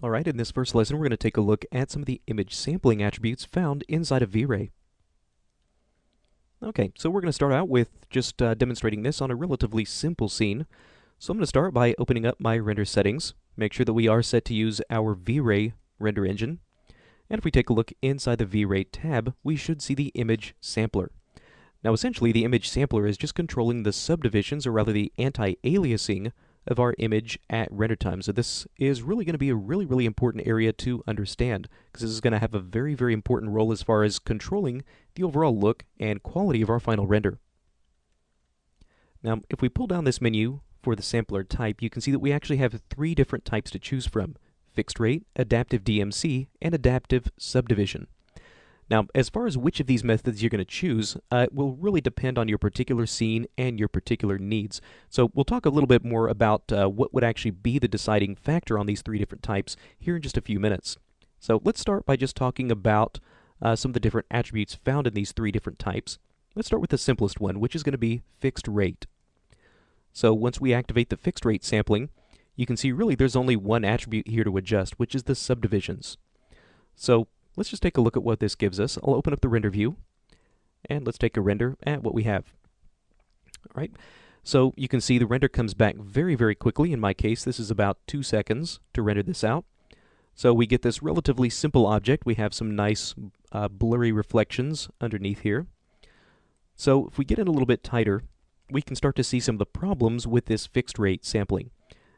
Alright, in this first lesson we're going to take a look at some of the image sampling attributes found inside of V-Ray. Okay, so we're going to start out with just demonstrating this on a relatively simple scene. So I'm going to start by opening up my render settings, make sure that we are set to use our V-Ray render engine. And if we take a look inside the V-Ray tab, we should see the image sampler. Now essentially the image sampler is just controlling the subdivisions, or rather the anti-aliasing, of our image at render time. So this is really going to be a really important area to understand, because this is going to have a very important role as far as controlling the overall look and quality of our final render. Now if we pull down this menu for the sampler type, you can see that we actually have three different types to choose from: fixed rate, adaptive DMC, and adaptive subdivision. Now, as far as which of these methods you're going to choose, it will really depend on your particular scene and your particular needs. So we'll talk a little bit more about what would actually be the deciding factor on these three different types here in just a few minutes. So let's start by just talking about some of the different attributes found in these three different types. Let's start with the simplest one, which is going to be fixed rate. So once we activate the fixed rate sampling, you can see really there's only one attribute here to adjust, which is the subdivisions. So let's just take a look at what this gives us. I'll open up the render view, and let's take a render at what we have. All right, so you can see the render comes back very quickly. In my case, this is about 2 seconds to render this out. So we get this relatively simple object. We have some nice blurry reflections underneath here. So if we get in a little bit tighter, we can start to see some of the problems with this fixed rate sampling.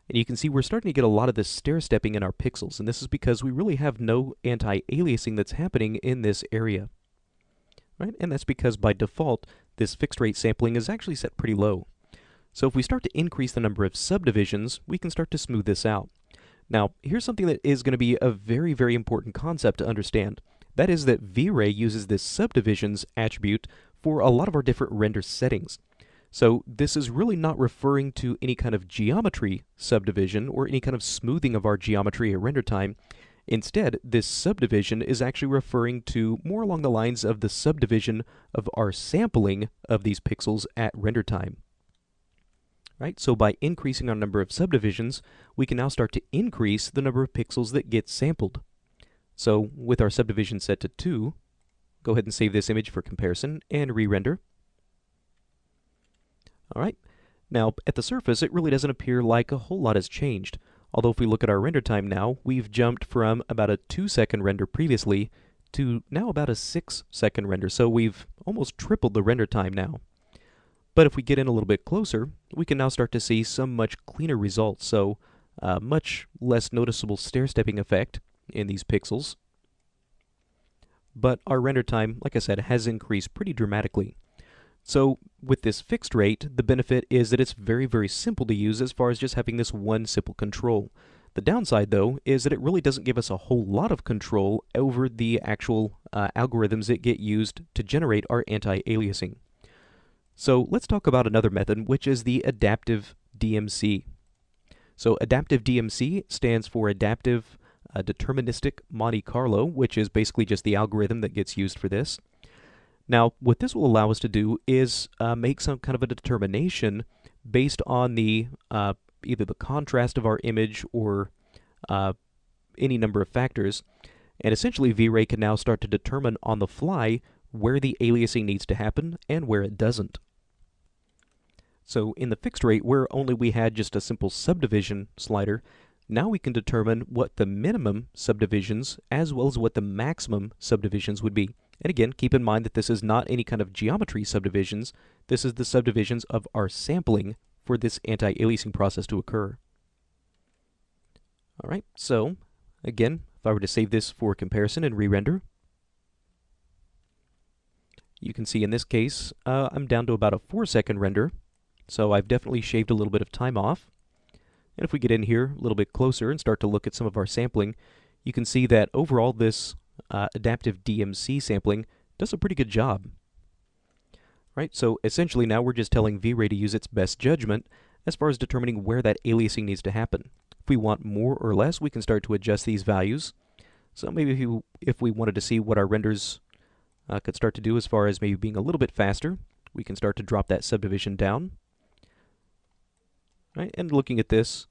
And you can see we're starting to get a lot of this stair-stepping in our pixels, and this is because we really have no anti-aliasing that's happening in this area. Right? And that's because by default, this fixed rate sampling is actually set pretty low. So if we start to increase the number of subdivisions, we can start to smooth this out. Now, here's something that is going to be a very important concept to understand. That is that V-Ray uses this subdivisions attribute for a lot of our different render settings. So this is really not referring to any kind of geometry subdivision or any kind of smoothing of our geometry at render time. Instead, this subdivision is actually referring to more along the lines of the subdivision of our sampling of these pixels at render time. Right? So by increasing our number of subdivisions, we can now start to increase the number of pixels that get sampled. So with our subdivision set to 2, go ahead and save this image for comparison and re-render. Alright, now at the surface it really doesn't appear like a whole lot has changed, although if we look at our render time now, we've jumped from about a 2-second render previously to now about a 6-second render, so we've almost tripled the render time now. But if we get in a little bit closer, we can now start to see some much cleaner results, so much less noticeable stair-stepping effect in these pixels. But our render time, like I said, has increased pretty dramatically. So with this fixed rate, the benefit is that it's very simple to use as far as just having this one simple control. The downside, though, is that it really doesn't give us a whole lot of control over the actual algorithms that get used to generate our anti-aliasing. So let's talk about another method, which is the adaptive DMC. So adaptive DMC stands for Adaptive Deterministic Monte Carlo, which is basically just the algorithm that gets used for this. Now, what this will allow us to do is make some kind of a determination based on the either the contrast of our image or any number of factors. And essentially, V-Ray can now start to determine on the fly where the aliasing needs to happen and where it doesn't. So in the fixed rate, where only we had just a simple subdivision slider, now we can determine what the minimum subdivisions as well as what the maximum subdivisions would be. And again, keep in mind that this is not any kind of geometry subdivisions. This is the subdivisions of our sampling for this anti-aliasing process to occur. Alright, so again, if I were to save this for comparison and re-render, you can see in this case, I'm down to about a 4-second render. So I've definitely shaved a little bit of time off. And if we get in here a little bit closer and start to look at some of our sampling, you can see that overall this adaptive DMC sampling does a pretty good job. Right, so essentially now we're just telling V-Ray to use its best judgment as far as determining where that aliasing needs to happen. If we want more or less, we can start to adjust these values. So maybe if we wanted to see what our renders could start to do as far as maybe being a little bit faster, we can start to drop that subdivision down. Right, and looking at this,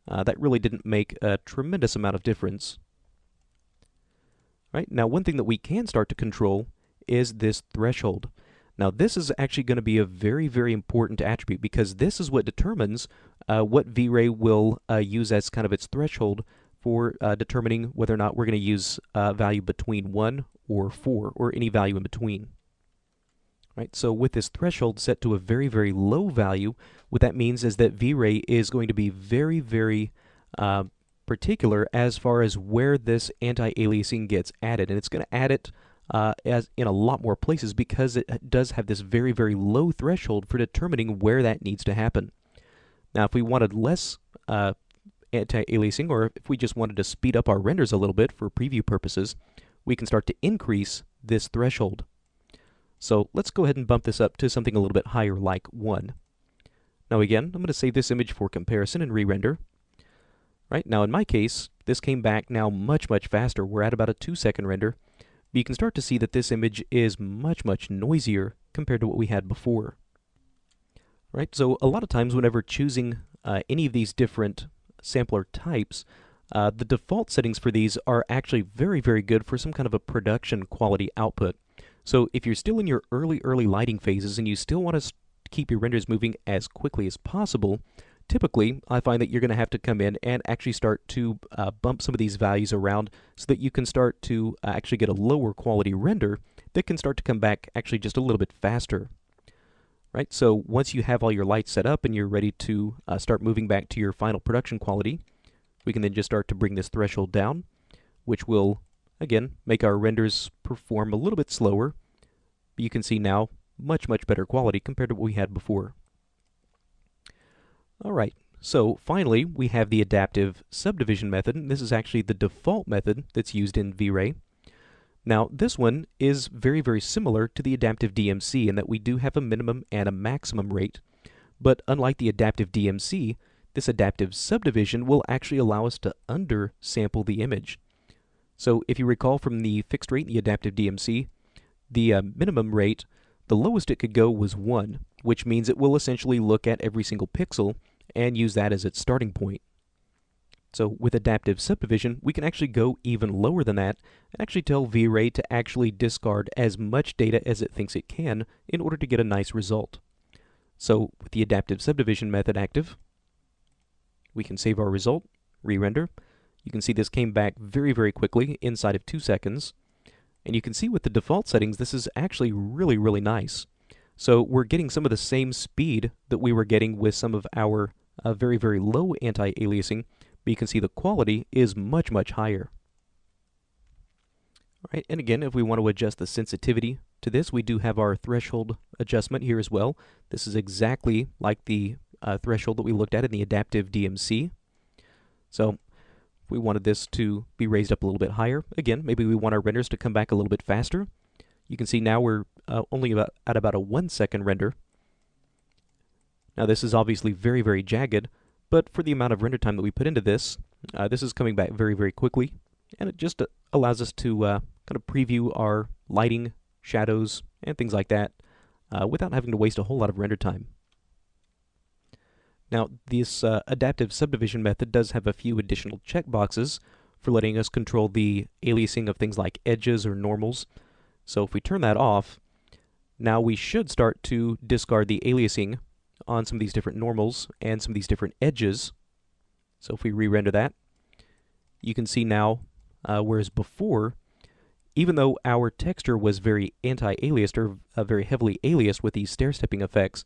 that really didn't make a tremendous amount of difference. Right? Now, one thing that we can start to control is this threshold. Now, this is actually going to be a very, very important attribute because this is what determines what V-Ray will use as kind of its threshold for determining whether or not we're going to use a value between 1 or 4 or any value in between. Right? So with this threshold set to a very, very low value, what that means is that V-Ray is going to be very, very particular as far as where this anti-aliasing gets added, and it's going to add it as in a lot more places because it does have this very, very low threshold for determining where that needs to happen. Now, if we wanted less anti-aliasing, or if we just wanted to speed up our renders a little bit for preview purposes, we can start to increase this threshold. So let's go ahead and bump this up to something a little bit higher, like 1. Now again, I'm going to save this image for comparison and re-render. Right, now in my case, this came back now much, much faster. We're at about a 2-second render. But you can start to see that this image is much, much noisier compared to what we had before. Right, so a lot of times whenever choosing any of these different sampler types, the default settings for these are actually very, very good for some kind of a production quality output. So if you're still in your early lighting phases and you still want to keep your renders moving as quickly as possible, typically I find that you're going to have to come in and actually start to bump some of these values around so that you can start to actually get a lower quality render that can start to come back actually just a little bit faster. Right, so once you have all your lights set up and you're ready to start moving back to your final production quality, we can then just start to bring this threshold down, which will again make our renders perform a little bit slower, but you can see now much, much better quality compared to what we had before. Alright, so finally we have the adaptive subdivision method, and this is actually the default method that's used in V-Ray. Now this one is very, very similar to the adaptive DMC in that we do have a minimum and a maximum rate, but unlike the adaptive DMC, this adaptive subdivision will actually allow us to undersample the image. So if you recall from the fixed rate in the adaptive DMC, the minimum rate, the lowest it could go was 1, which means it will essentially look at every single pixel and use that as its starting point. So with adaptive subdivision, we can actually go even lower than that and actually tell V-Ray to actually discard as much data as it thinks it can in order to get a nice result. So with the adaptive subdivision method active, we can save our result, re-render. You can see this came back very, very quickly inside of 2 seconds. And you can see with the default settings, this is actually really, really nice. So we're getting some of the same speed that we were getting with some of our very, very low anti-aliasing, but you can see the quality is much, much higher. All right, and again, if we want to adjust the sensitivity to this, we do have our threshold adjustment here as well. This is exactly like the threshold that we looked at in the adaptive DMC. So if we wanted this to be raised up a little bit higher, again, maybe we want our renders to come back a little bit faster. You can see now we're only at about a 1-second render. Now this is obviously very, very jagged, but for the amount of render time that we put into this, this is coming back very, very quickly, and it just allows us to kind of preview our lighting, shadows, and things like that without having to waste a whole lot of render time. Now, this adaptive subdivision method does have a few additional checkboxes for letting us control the aliasing of things like edges or normals. So if we turn that off, now we should start to discard the aliasing on some of these different normals and some of these different edges. So if we re-render that, you can see now, whereas before, even though our texture was very anti-aliased or very heavily aliased with these stair-stepping effects,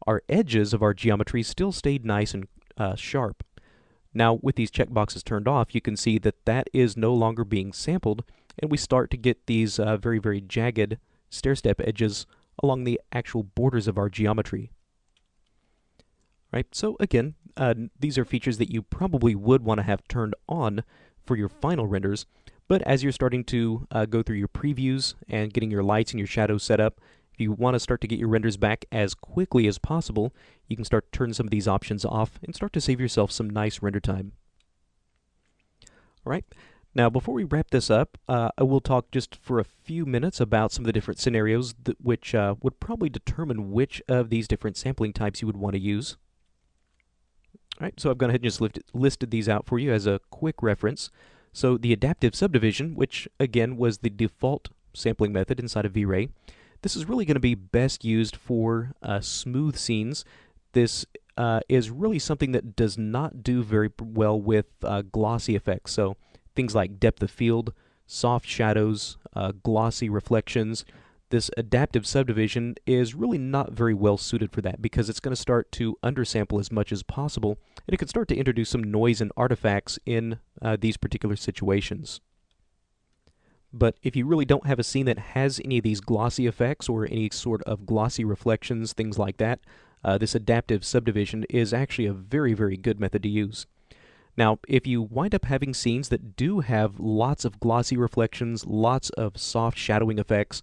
our edges of our geometry still stayed nice and sharp. Now with these checkboxes turned off, you can see that that is no longer being sampled, and we start to get these very, very jagged stair-step edges along the actual borders of our geometry. Right, so again, these are features that you probably would want to have turned on for your final renders, but as you're starting to go through your previews and getting your lights and your shadows set up, if you want to start to get your renders back as quickly as possible, you can start to turn some of these options off and start to save yourself some nice render time. Alright, now before we wrap this up, I will talk just for a few minutes about some of the different scenarios which would probably determine which of these different sampling types you would want to use. All right, so I've gone ahead and just listed these out for you as a quick reference. So the adaptive subdivision, which again was the default sampling method inside of V-Ray, this is really going to be best used for smooth scenes. This is really something that does not do very well with glossy effects. So things like depth of field, soft shadows, glossy reflections. This adaptive subdivision is really not very well suited for that because it's going to start to undersample as much as possible, and it can start to introduce some noise and artifacts in these particular situations. But if you really don't have a scene that has any of these glossy effects or any sort of glossy reflections, things like that, this adaptive subdivision is actually a very, very good method to use. Now, if you wind up having scenes that do have lots of glossy reflections, lots of soft shadowing effects,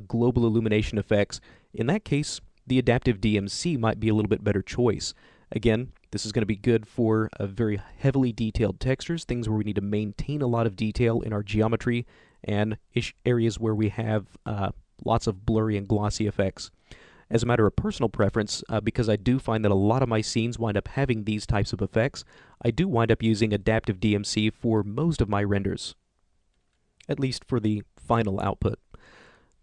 global illumination effects, in that case, the adaptive DMC might be a little bit better choice. Again, this is going to be good for very heavily detailed textures, things where we need to maintain a lot of detail in our geometry, and areas where we have lots of blurry and glossy effects. As a matter of personal preference, because I do find that a lot of my scenes wind up having these types of effects, I do wind up using adaptive DMC for most of my renders, at least for the final output.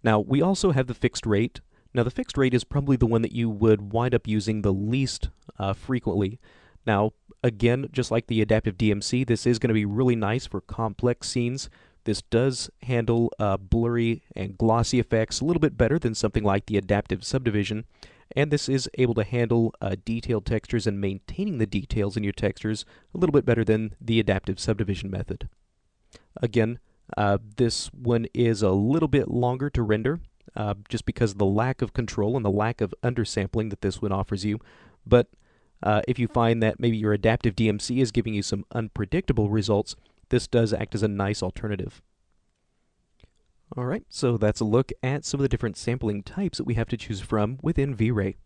Now, we also have the fixed rate. Now, the fixed rate is probably the one that you would wind up using the least frequently. Now, again, just like the adaptive DMC, this is going to be really nice for complex scenes. This does handle blurry and glossy effects a little bit better than something like the adaptive subdivision, and this is able to handle detailed textures and maintaining the details in your textures a little bit better than the adaptive subdivision method. Again, this one is a little bit longer to render, just because of the lack of control and the lack of undersampling that this one offers you, but if you find that maybe your adaptive DMC is giving you some unpredictable results, this does act as a nice alternative. Alright, so that's a look at some of the different sampling types that we have to choose from within V-Ray.